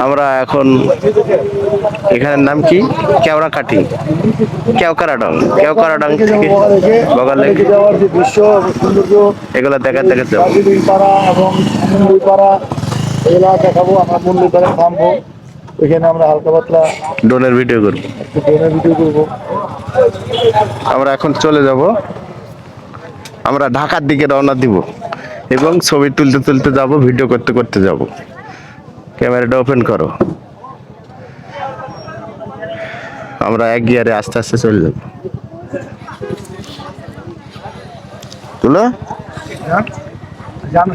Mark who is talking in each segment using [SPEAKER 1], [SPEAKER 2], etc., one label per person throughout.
[SPEAKER 1] আমরা এখন এখানের নাম কি, কেওড়াকাঠি, কেওকারাডং, কেওকারাডং থেকে বগাল লেক
[SPEAKER 2] যাওয়ার যে দৃশ্য এবং সৌন্দর্য,
[SPEAKER 1] এগুলো দেখাতে দেখাতে যাবো।
[SPEAKER 2] দার্জিলিং পাড়া এবং মুন্ডুই পাড়া এগুলা দেখাবো। আমরা মুন্ডুই পাড়ায় থামবো, এখানে আমরা হালকা পাতলা
[SPEAKER 1] ড্রোনের ভিডিও করব।
[SPEAKER 2] একটু ড্রোনের ভিডিও করবো।
[SPEAKER 1] আমরা এখন চলে যাব, আমরা ঢাকার দিকে রওনা দিব এবং ছবি তুলতে তুলতে যাব, ভিডিও করতে করতে যাব। ক্যামেরাটা ওপেন করো। আমরা এক গিয়ারে আস্তে আস্তে চলে যাব। তুলো,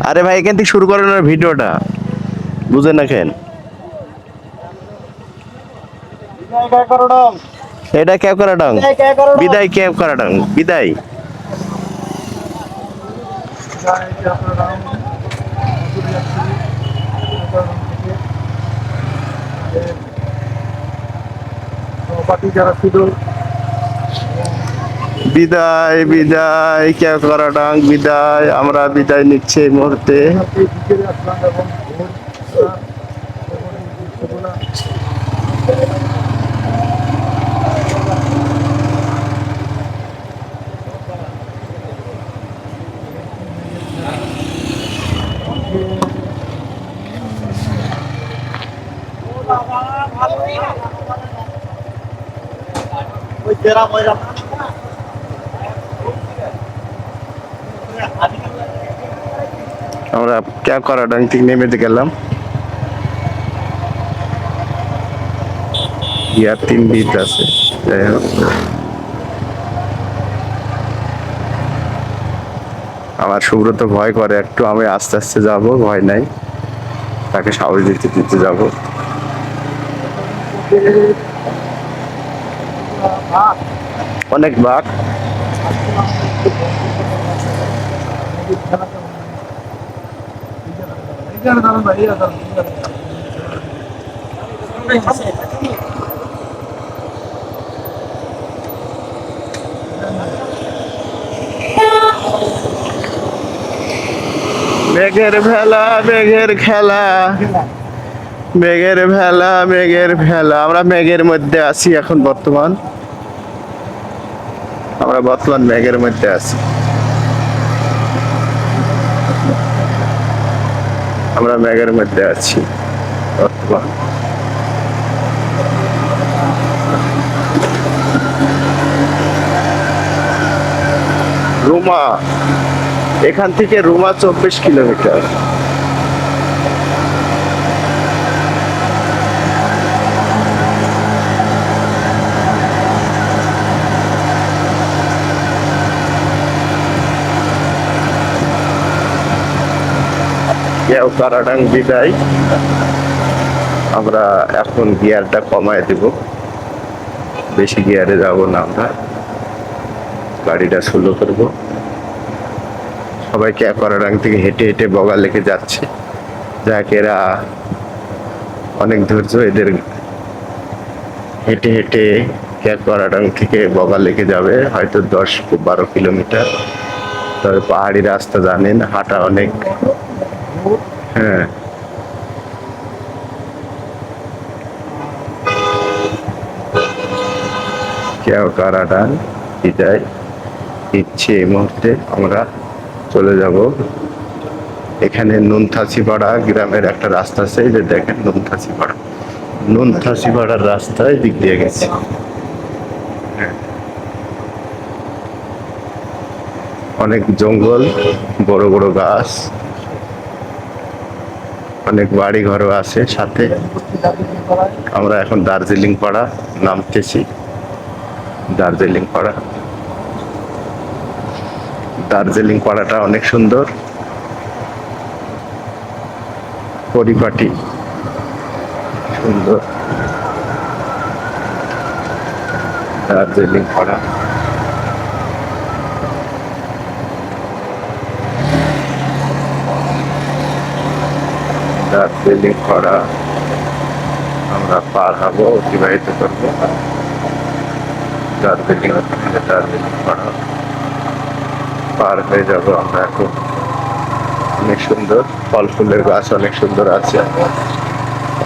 [SPEAKER 1] আরে ভাই এখান থেকে শুরু করেন না ভিডিওটা, বুঝে না কেন? এটা কেওকারাডং, বিদায় কেওকারাডং, বিদায়।
[SPEAKER 2] যারা ছিল
[SPEAKER 1] বিদায় বিদায় কেওকারাডং, বিদায়। আমরা বিদায় নিচ্ছি এই মুহূর্তে।
[SPEAKER 2] বিকেলে আসলাম এবং
[SPEAKER 1] আমরা কেওকারাডং থেকে নেমে গেলাম। ইয়ার 3 বিচ আছে, যাই হোক। আমার সুব্রত ভয় করে একটু, আমি আস্তে আস্তে যাব, ভয় নাই, তাকে সাহস দিতে দিতে যাব। অনেক বাঘ। মেঘের ভেলা, মেঘের খেলা, মেঘের ভেলা, মেঘের ভেলা। আমরা মেঘের মধ্যে আছি এখন বর্তমান, আমরা বর্তমান মেঘের মধ্যে আছি। আমরা মেঘের মধ্যে আছি বর্তমান। রুমা, এখান থেকে রুমা 24 কিলোমিটার। কেওকারাডং বিদায়। আমরা এখন গিয়ারটা কমায় দেব, বেশি গিয়ারে যাব না, আমরা গাড়িটা স্লো করব। সবাই কেওকারাডং থেকে হেঁটে হেঁটে বগাল লেকে যাচ্ছে, যাক এরা অনেক ধৈর্য এদের। হেঁটে হেঁটে কেওকারাডং থেকে বগাল লেকে যাবে হয়তো 10-12 কিলোমিটার। তবে পাহাড়ি রাস্তা জানেন, হাঁটা অনেক। হ্যাঁ, কেওকারাডং বিদায় দিচ্ছি এই মুহূর্তে। আমরা চলে যাব, এখানে নুনথাসিপাড়া গ্রামের একটা রাস্তা আছে, এই যে দেখেন নুনথাসিপাড়া, নুনথাসিপাড়ার রাস্তায় দিক দিয়ে গেছে। অনেক জঙ্গল, বড় বড় গাছ, অনেক বাড়ি ঘরও আছে সাথে। আমরা এখন দার্জিলিং পাড়া নামতেছি, দার্জিলিং পাড়া। দার্জিলিং পাড়াটা অনেক সুন্দর, পরিপাটি, সুন্দর দার্জিলিং পাড়া। দার্জিলিং পাড়া আমরা পার হবো, অতিবাহিত করবো। দার্জিলিং দার্জিলিং পাড়া পার হয়ে যাবো আমরা এখন। অনেক সুন্দর, ফল ফুলের গাছ অনেক সুন্দর আছে।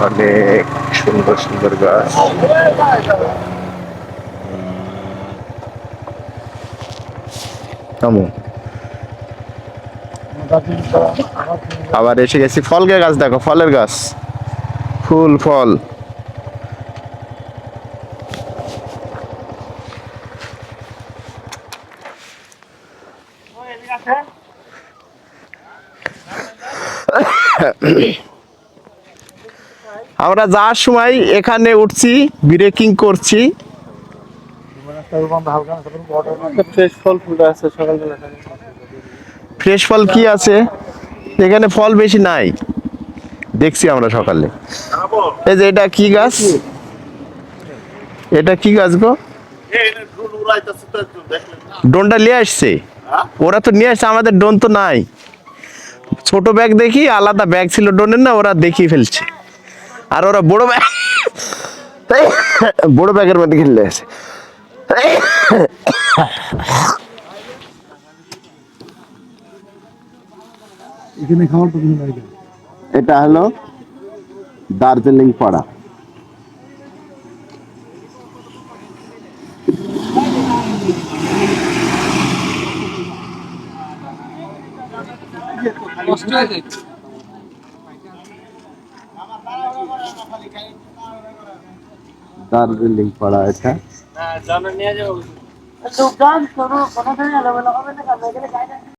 [SPEAKER 1] অনেক সুন্দর সুন্দর গাছ। থামো। আবার এসে গেছি ফলের গাছ, দেখো ফলের গাছ, ফুল ফল। আমরা যাওয়ার সময় এখানে উঠছি, ব্রেকিং করছি।
[SPEAKER 2] ফ্রেশ ফল ফুল আছে সকালবেলা।
[SPEAKER 1] ফ্রেশ ফল কি আছে এখানে? ফল বেশি নাই, দেখছি আমরা সকালে। এই যে এটা কি গাছ? এটা কি গাছ গো? ডোনটা নিয়ে আসছে, ওরা তো নিয়ে আসছে, আমাদের ডোন তো নাই। ছোট ব্যাগ দেখি, আলাদা ব্যাগ ছিল ডোনের, না ওরা দেখিয়ে ফেলছে। আর ওরা বড় ব্যাগ, বড় ব্যাগের মধ্যে খেললে আছে।
[SPEAKER 2] এখানে খাওয়ার তো কোনো নাই।
[SPEAKER 1] এটা হলো দার্জিলিং পাড়া। দার্জিলিং পাড়া এটা।
[SPEAKER 3] দোকান শুরু কোনো দিন হবে না